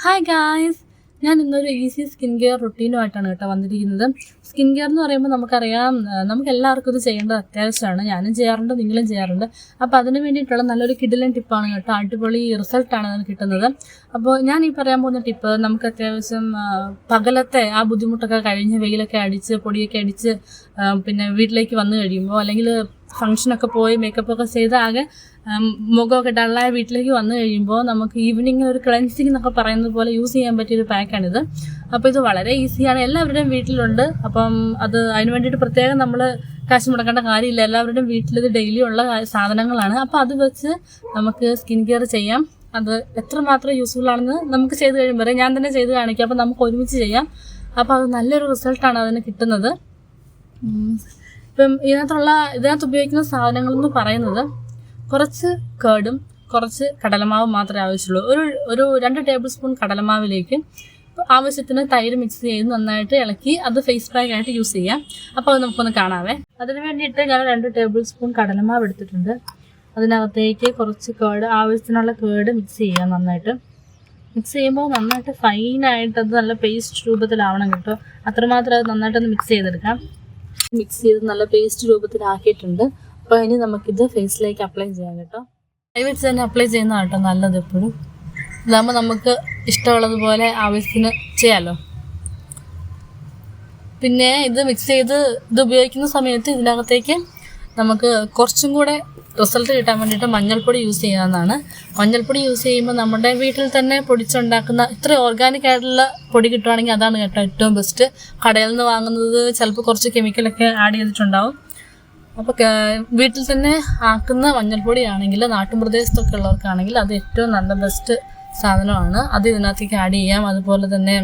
Hi guys, ഞാൻ ഇന്നൊരു easy skin care റുട്ടീനുമായിട്ടാണ് വന്നിരിക്കുന്നത്. സ്കിൻ കെയർ എന്ന് പറയുമ്പോൾ നമുക്കറിയാം, നമുക്ക് എല്ലാവർക്കും ഇത് ചെയ്യേണ്ടത് അത്യാവശ്യമാണ്. ഞാനും ചെയ്യാറുണ്ട്, നിങ്ങളും ചെയ്യാറുണ്ട്. അപ്പോൾ അതിന് വേണ്ടിയിട്ടുള്ള നല്ലൊരു കിടിലൻ ടിപ്പാണ് അടിപൊളി റിസൾട്ടാണ് അതിന് കിട്ടുന്നത്. അപ്പോൾ ഞാൻ ഈ പറയാൻ പോകുന്ന ടിപ്പ് നമുക്ക് അത്യാവശ്യം പകലത്തെ ആ ബുദ്ധിമുട്ടൊക്കെ കഴിഞ്ഞ് വെയിലൊക്കെ അടിച്ച് പൊടിയൊക്കെ അടിച്ച് പിന്നെ വീട്ടിലേക്ക് വന്നു കഴിയുമ്പോൾ, അല്ലെങ്കിൽ ഫംഗ്ഷനൊക്കെ പോയി മേക്കപ്പൊക്കെ ചെയ്ത് ആകെ മുഖമൊക്കെ ഡള്ളായ വീട്ടിലേക്ക് വന്നു കഴിയുമ്പോൾ നമുക്ക് ഈവനിങ് ഒരു ക്ലെൻസിങ് എന്നൊക്കെ പറയുന്നത് പോലെ യൂസ് ചെയ്യാൻ പറ്റിയൊരു പാക്കാണിത്. അപ്പോൾ ഇത് വളരെ ഈസിയാണ്, എല്ലാവരുടെയും വീട്ടിലുണ്ട്. അപ്പം അതിന് വേണ്ടിയിട്ട് പ്രത്യേകം നമ്മൾ കാശ് മുടക്കേണ്ട കാര്യമില്ല. എല്ലാവരുടെയും വീട്ടിലിത് ഡെയിലി ഉള്ള സാധനങ്ങളാണ്. അപ്പോൾ അത് വെച്ച് നമുക്ക് സ്കിൻ കെയർ ചെയ്യാം. അത് എത്രമാത്രം യൂസ്ഫുൾ ആണെന്ന് നമുക്ക് ചെയ്ത് കഴിയുമ്പോൾ ഞാൻ തന്നെ ചെയ്ത് കാണിക്കാം. അപ്പോൾ നമുക്ക് ഒരുമിച്ച് ചെയ്യാം. അപ്പോൾ അത് നല്ലൊരു റിസൾട്ടാണ് അതിന് കിട്ടുന്നത്. ഇപ്പം ഇതിനകത്ത് ഉപയോഗിക്കുന്ന സാധനങ്ങളെന്ന് പറയുന്നത് കുറച്ച് കേടും കുറച്ച് കടലമാവും മാത്രമേ ആവശ്യമുള്ളൂ. ഒരു 2 ടേബിൾ സ്പൂൺ കടലമാവിലേക്ക് ആവശ്യത്തിന് തൈര് മിക്സ് ചെയ്ത് നന്നായിട്ട് ഇളക്കി അത് ഫേസ് പാക്ക് ആയിട്ട് യൂസ് ചെയ്യാം. അപ്പോൾ അത് നമുക്കൊന്ന് കാണാവേ. അതിന് വേണ്ടിയിട്ട് ഞാൻ 2 ടേബിൾ സ്പൂൺ കടലമാവ് എടുത്തിട്ടുണ്ട്. അതിനകത്തേക്ക് കുറച്ച് ആവശ്യത്തിനുള്ള കേട് മിക്സ് ചെയ്യാം. നന്നായിട്ട് മിക്സ് ചെയ്യുമ്പോൾ നന്നായിട്ട് ഫൈനായിട്ട് അത് നല്ല പേസ്റ്റ് രൂപത്തിലാവണം കേട്ടോ. അത്രമാത്രം അത് നന്നായിട്ടൊന്ന് മിക്സ് ചെയ്തെടുക്കാം. മിക്സ് ചെയ്ത് നല്ല പേസ്റ്റ് രൂപത്തിലാക്കിയിട്ടുണ്ട്. അപ്പോൾ ഇനി നമുക്കിത് ഫേസിലേക്ക് അപ്ലൈ ചെയ്യാം കേട്ടോ. കൈ വെച്ച് തന്നെ അപ്ലൈ ചെയ്യുന്നതാണ് കേട്ടോ നല്ലത്. എപ്പോഴും ഇതാകുമ്പോൾ നമുക്ക് ഇഷ്ടമുള്ളതുപോലെ ആവശ്യത്തിന് ചെയ്യാമല്ലോ. പിന്നെ ഇത് മിക്സ് ചെയ്ത് ഇത് ഉപയോഗിക്കുന്ന സമയത്ത് ഇതിനകത്തേക്ക് നമുക്ക് കുറച്ചും കൂടെ റിസൾട്ട് കിട്ടാൻ വേണ്ടിയിട്ട് മഞ്ഞൾപ്പൊടി യൂസ് ചെയ്യാവുന്നതാണ്. മഞ്ഞൾപ്പൊടി യൂസ് ചെയ്യുമ്പോൾ നമ്മുടെ വീട്ടിൽ തന്നെ പൊടിച്ചുണ്ടാക്കുന്ന ഇത്ര ഓർഗാനിക് ആയിട്ടുള്ള പൊടി കിട്ടുവാണെങ്കിൽ അതാണ് കേട്ടോ ഏറ്റവും ബെസ്റ്റ്. കടയിൽ നിന്ന് വാങ്ങുന്നത് ചിലപ്പോൾ കുറച്ച് കെമിക്കലൊക്കെ ആഡ് ചെയ്തിട്ടുണ്ടാവും. അപ്പോൾ വീട്ടിൽ തന്നെ ആക്കുന്ന മഞ്ഞൾപ്പൊടിയാണെങ്കിൽ നാട്ടിൻ പ്രദേശത്തൊക്കെ ഉള്ളവർക്കാണെങ്കിൽ അത് ഏറ്റവും നല്ല ബെസ്റ്റ് സാധനമാണ്. അത് ഇതിനകത്തേക്ക് ആഡ് ചെയ്യാം. അതുപോലെ തന്നെ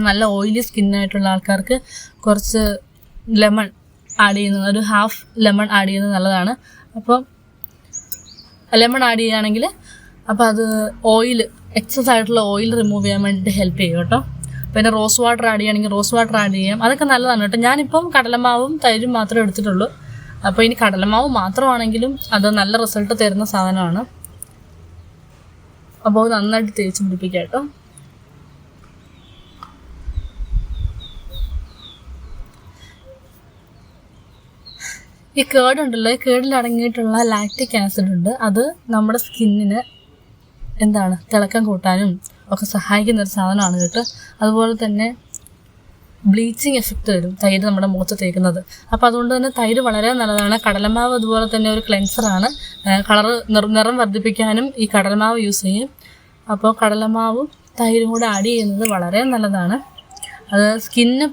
നല്ല ഓയിലി സ്കിന്നായിട്ടുള്ള ആൾക്കാർക്ക് കുറച്ച് ലെമൺ ആഡ് ചെയ്യുന്നത്, ഒരു ഹാഫ് ലെമൺ ആഡ് ചെയ്യുന്നത് നല്ലതാണ്. അപ്പോൾ ലെമൺ ആഡ് ചെയ്യുകയാണെങ്കിൽ അപ്പോൾ അത് എക്സസ് ആയിട്ടുള്ള ഓയിൽ റിമൂവ് ചെയ്യാൻ വേണ്ടിയിട്ട് ഹെൽപ്പ് ചെയ്യും കേട്ടോ. പിന്നെ റോസ് വാട്ടർ ആഡ് ചെയ്യുകയാണെങ്കിൽ റോസ് വാട്ടർ ആഡ് ചെയ്യാം. അതൊക്കെ നല്ലതാണ് കേട്ടോ. ഞാനിപ്പം കടലമാവും തൈരും മാത്രമേ എടുത്തിട്ടുള്ളൂ. അപ്പോൾ ഇനി കടലമാവ് മാത്രമാണെങ്കിലും അത് നല്ല റിസൾട്ട് തരുന്ന സാധനമാണ്. അപ്പോൾ നന്നായിട്ട് തേച്ച് പിടിപ്പിക്കാം കേട്ടോ. ഈ കേടുണ്ടല്ലോ, ഈ കേടിൽ അടങ്ങിയിട്ടുള്ള ലാക്റ്റിക് ആസിഡ് ഉണ്ട്. അത് നമ്മുടെ സ്കിന്നിന് തിളക്കം കൂട്ടാനും ഒക്കെ സഹായിക്കുന്ന ഒരു സാധനമാണ് കേട്ടോ. അതുപോലെ തന്നെ ബ്ലീച്ചിങ് എഫക്റ്റ് വരും തൈര് നമ്മുടെ മുഖത്ത് തേക്കുന്നത്. അപ്പോൾ അതുകൊണ്ട് തന്നെ തൈര് വളരെ നല്ലതാണ്. കടലമാവ് അതുപോലെ തന്നെ ഒരു ക്ലെൻസറാണ്. നിറം വർദ്ധിപ്പിക്കാനും ഈ കടലമാവ് യൂസ് ചെയ്യും. അപ്പോൾ കടലമാവും തൈരും കൂടെ ആഡ് ചെയ്യുന്നത് വളരെ നല്ലതാണ്. അത്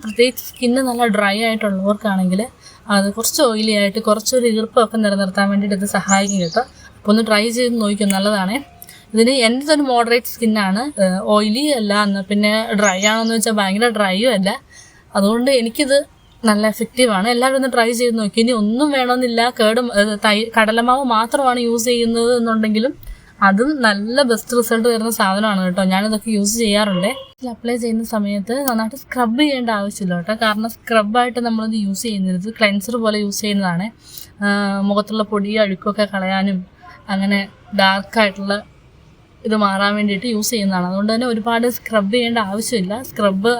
പ്രത്യേകിച്ച് സ്കിന്ന് നല്ല ഡ്രൈ ആയിട്ടുള്ളവർക്കാണെങ്കിൽ അത് കുറച്ച് ഓയിലി ആയിട്ട് കുറച്ചൊരു ഈർപ്പമൊക്കെ നിലനിർത്താൻ വേണ്ടിയിട്ട് ഇത് സഹായിക്കും കേട്ടോ. അപ്പോൾ ഒന്ന് ട്രൈ ചെയ്ത് നോക്കിയോ, നല്ലതാണേ. ഇതിന് എൻ്റെ ഒരു മോഡറേറ്റ് സ്കിന്നാണ്, ഓയിലി അല്ല, പിന്നെ ഡ്രൈ ആണെന്ന് വെച്ചാൽ ഭയങ്കര ഡ്രൈയും അല്ല. അതുകൊണ്ട് എനിക്കിത് നല്ല എഫക്റ്റീവാണ്. എല്ലാവരും ഒന്ന് ട്രൈ ചെയ്ത് നോക്കി. ഇനി ഒന്നും വേണമെന്നില്ല, കടലമാവ് മാത്രമാണ് യൂസ് ചെയ്യുന്നത് എന്നുണ്ടെങ്കിലും അതും നല്ല ബെസ്റ്റ് റിസൾട്ട് വരുന്ന സാധനമാണ് കേട്ടോ. ഞാനിതൊക്കെ യൂസ് ചെയ്യാറുണ്ട്. അപ്ലൈ ചെയ്യുന്ന സമയത്ത് നന്നായിട്ട് സ്ക്രബ് ചെയ്യേണ്ട ആവശ്യമില്ല കേട്ടോ. കാരണം സ്ക്രബായിട്ട് നമ്മളിത് യൂസ് ചെയ്യുന്നത് ക്ലെൻസർ പോലെ യൂസ് ചെയ്യുന്നതാണ്. മുഖത്തുള്ള പൊടി അഴുക്കൊക്കെ കളയാനും അങ്ങനെ ഡാർക്കായിട്ടുള്ള ഇത് മാറാൻ വേണ്ടിയിട്ട് യൂസ് ചെയ്യുന്നതാണ്. അതുകൊണ്ട് തന്നെ ഒരുപാട് സ്ക്രബ് ചെയ്യേണ്ട ആവശ്യമില്ല.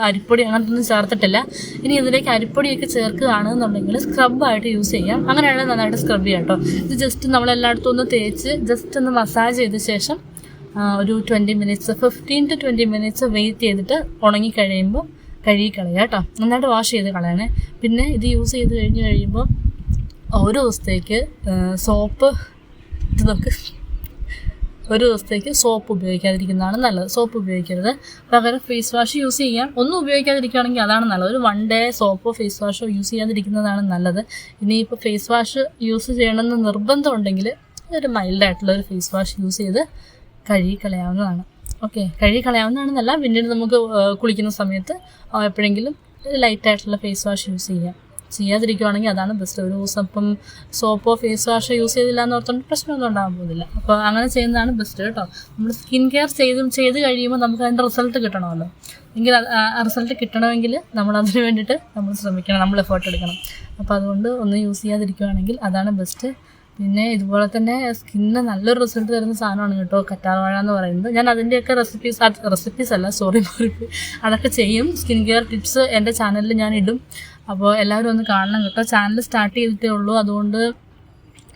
അരിപ്പൊടി അങ്ങനത്തൊന്നും ചേർത്തിട്ടില്ല. ഇനി ഇതിലേക്ക് അരിപ്പൊടിയൊക്കെ ചേർക്കുകയാണെന്നുണ്ടെങ്കിൽ സ്ക്രബായിട്ട് യൂസ് ചെയ്യാം. അങ്ങനെയാണെങ്കിൽ നന്നായിട്ട് സ്ക്രബ് ചെയ്യാം കേട്ടോ. ഇത് ജസ്റ്റ് നമ്മളെല്ലായിടത്തും ഒന്ന് തേച്ച് ജസ്റ്റ് ഒന്ന് മസാജ് ചെയ്ത ശേഷം ഒരു 15 to 20 മിനിറ്റ്സ് വെയിറ്റ് ചെയ്തിട്ട് ഉണങ്ങി കഴിയുമ്പോൾ കഴുകി കളയുക കേട്ടോ. നന്നായിട്ട് വാഷ് ചെയ്ത് കളയണേ. പിന്നെ ഇത് യൂസ് ചെയ്ത് കഴിയുമ്പോൾ ഒരു ദിവസത്തേക്ക് ഒരു ദിവസത്തേക്ക് സോപ്പ് ഉപയോഗിക്കാതിരിക്കുന്നതാണ് നല്ലത്. സോപ്പ് ഉപയോഗിക്കരുത്. പകരം ഫേസ് വാഷ് യൂസ് ചെയ്യാം. ഒന്നും ഉപയോഗിക്കാതിരിക്കുകയാണെങ്കിൽ അതാണ് നല്ലത്. ഒരു 1 ഡേ സോപ്പോ ഫേസ് വാഷോ യൂസ് ചെയ്യാതിരിക്കുന്നതാണ് നല്ലത്. ഇനിയിപ്പോൾ ഫേസ് വാഷ് യൂസ് ചെയ്യണമെന്ന് നിർബന്ധം ഉണ്ടെങ്കിൽ ഒരു മൈൽഡായിട്ടുള്ള ഒരു ഫേസ് വാഷ് യൂസ് ചെയ്ത് കഴുകി കളയാവുന്നതാണ്. കഴുകി കളയാവുന്നതാണെന്നല്ല, പിന്നീട് നമുക്ക് കുളിക്കുന്ന സമയത്ത് എപ്പോഴെങ്കിലും ലൈറ്റായിട്ടുള്ള ഫേസ് വാഷ് യൂസ് ചെയ്യാതിരിക്കുവാണെങ്കിൽ അതാണ് ബെസ്റ്റ്. ഒരു ദിവസം ഇപ്പം സോപ്പോ ഫേസ് വാഷോ യൂസ് ചെയ്തില്ല എന്ന് ഓർത്തുകൊണ്ട് പ്രശ്നമൊന്നും ഉണ്ടാകാൻ പോകുന്നില്ല. അപ്പോൾ അങ്ങനെ ചെയ്യുന്നതാണ് ബെസ്റ്റ് കേട്ടോ. നമ്മൾ സ്കിൻ കെയർ ചെയ്ത് കഴിയുമ്പോൾ നമുക്ക് അതിൻ്റെ റിസൾട്ട് കിട്ടണമല്ലോ. എങ്കിൽ ആ റിസൾട്ട് കിട്ടണമെങ്കിൽ നമ്മളതിന് വേണ്ടിയിട്ട് നമ്മൾ ശ്രമിക്കണം, നമ്മൾ എഫേർട്ട് എടുക്കണം. അപ്പോൾ അതുകൊണ്ട് ഒന്നും യൂസ് ചെയ്യാതിരിക്കുവാണെങ്കിൽ അതാണ് ബെസ്റ്റ്. പിന്നെ ഇതുപോലെ തന്നെ സ്കിന്നിന് നല്ലൊരു റിസൾട്ട് തരുന്ന സാധനമാണ് കേട്ടോ കറ്റാർവാഴ എന്ന് പറയുന്നത്. ഞാൻ അതിൻ്റെയൊക്കെ റെസിപ്പീസ് അല്ല അതൊക്കെ ചെയ്യും. സ്കിൻ കെയർ ടിപ്സ് എൻ്റെ ചാനലിൽ ഞാൻ ഇടും. അപ്പോൾ എല്ലാവരും ഒന്ന് കാണണം കേട്ടോ. ചാനൽ സ്റ്റാർട്ട് ചെയ്തിട്ടേ ഉള്ളൂ, അതുകൊണ്ട്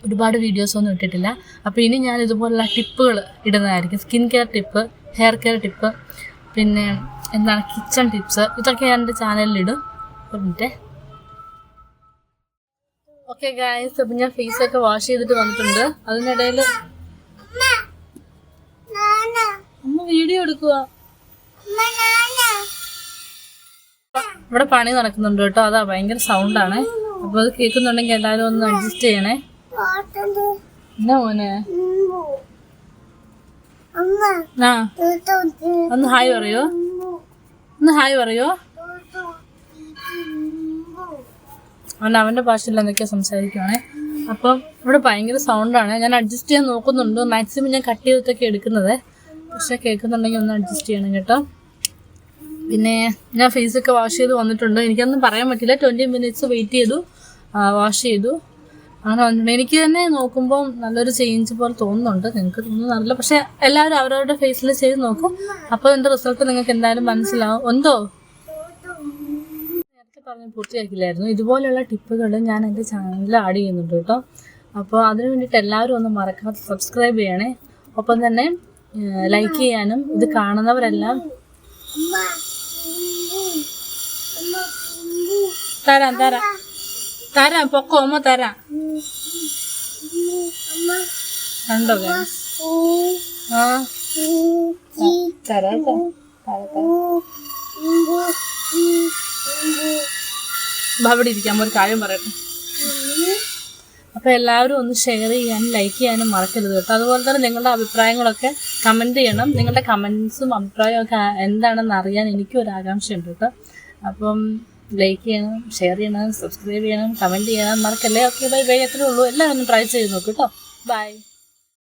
ഒരുപാട് വീഡിയോസൊന്നും ഇട്ടിട്ടില്ല. അപ്പോൾ ഇനി ഞാൻ ഇതുപോലുള്ള ടിപ്പുകൾ ഇടുന്നതായിരിക്കും. Skin care tip, hair care tip, പിന്നെ എന്താണ് കിച്ചൺ ടിപ്സ്, ഇതൊക്കെ ഞാൻ എൻ്റെ ചാനലിലിടും. ഒരു മിനിറ്റ്. ഓക്കെ ഗായ്സ്, അപ്പം ഞാൻ ഫേസൊക്കെ വാഷ് ചെയ്തിട്ട് വന്നിട്ടുണ്ട്. അതിനിടയിൽ അമ്മ വീഡിയോ എടുക്കുക. ഇവിടെ പണി നടക്കുന്നുണ്ട് കേട്ടോ, അതാ ഭയങ്കര സൗണ്ടാണ്. അപ്പോൾ അത് കേൾക്കുന്നുണ്ടെങ്കിൽ എല്ലാവരും ഒന്ന് അഡ്ജസ്റ്റ് ചെയ്യണേ. എന്നാ മോനെ ആ ഒന്ന് ഹായ് പറയോ, ഒന്ന് ഹായ് പറയോ. അവൻ്റെ ഭാഷയിൽ എന്തൊക്കെയാ സംസാരിക്കുവാണേ. അപ്പം ഇവിടെ ഭയങ്കര സൗണ്ടാണ്. ഞാൻ അഡ്ജസ്റ്റ് ചെയ്യാൻ നോക്കുന്നുണ്ട്. മാക്സിമം ഞാൻ കട്ട് ചെയ്തിട്ടൊക്കെ എടുക്കുന്നത്, പക്ഷെ കേൾക്കുന്നുണ്ടെങ്കിൽ ഒന്ന് അഡ്ജസ്റ്റ് ചെയ്യണം കേട്ടോ. പിന്നെ ഞാൻ ഫേസൊക്കെ വാഷ് ചെയ്ത് വന്നിട്ടുണ്ട്. എനിക്കൊന്നും പറയാൻ പറ്റില്ല. 20 minutes വെയിറ്റ് ചെയ്തു, വാഷ് ചെയ്തു, അങ്ങനെ വന്നിട്ടുണ്ട്. എനിക്ക് തന്നെ നോക്കുമ്പോൾ നല്ലൊരു ചേഞ്ച് പോലെ തോന്നുന്നുണ്ട്. നിങ്ങൾക്ക് തോന്നുന്നതല്ല, പക്ഷെ എല്ലാവരും അവരവരുടെ ഫേസിൽ ചെയ്ത് നോക്കും. അപ്പോൾ എൻ്റെ റിസൾട്ട് നിങ്ങൾക്ക് എന്തായാലും മനസ്സിലാവും. എന്തോ പറഞ്ഞ് പൂർത്തിയാക്കില്ലായിരുന്നു. ഇതുപോലെയുള്ള ടിപ്പുകൾ ഞാൻ എൻ്റെ ചാനലിൽ ആഡ് ചെയ്യുന്നുണ്ട് കേട്ടോ. അപ്പോൾ അതിന് വേണ്ടിയിട്ട് എല്ലാവരും ഒന്ന് മറക്കാതെ സബ്സ്ക്രൈബ് ചെയ്യണേ. ഒപ്പം തന്നെ ലൈക്ക് ചെയ്യാനും, ഇത് കാണുന്നവരെല്ലാം തരാം തരാം തരാം പൊക്കോ അമ്മ തരാം. കണ്ടോ ആ തരാം അവിടെ ഇരിക്കാൻ ഒരു കാര്യം പറയട്ടെ. അപ്പോൾ എല്ലാവരും ഒന്ന് ഷെയർ ചെയ്യാനും ലൈക്ക് ചെയ്യാനും മറക്കരുത് കേട്ടോ. അതുപോലെ തന്നെ നിങ്ങളുടെ അഭിപ്രായങ്ങളൊക്കെ കമൻറ്റ് ചെയ്യണം. നിങ്ങളുടെ കമൻസും അഭിപ്രായവും ഒക്കെ എന്താണെന്ന് അറിയാൻ എനിക്കും ഒരു ആകാംക്ഷയുണ്ട് കേട്ടോ. അപ്പം ലൈക്ക് ചെയ്യണം, ഷെയർ ചെയ്യണം, സബ്സ്ക്രൈബ് ചെയ്യണം, കമൻറ്റ് ചെയ്യണം മറക്കല്ലേ. ഓക്കെ ബൈ ബൈ, അത്രേ ഉള്ളൂ. എല്ലാവരും ഒന്ന് ട്രൈ ചെയ്ത് നോക്കൂ കേട്ടോ. ബൈ.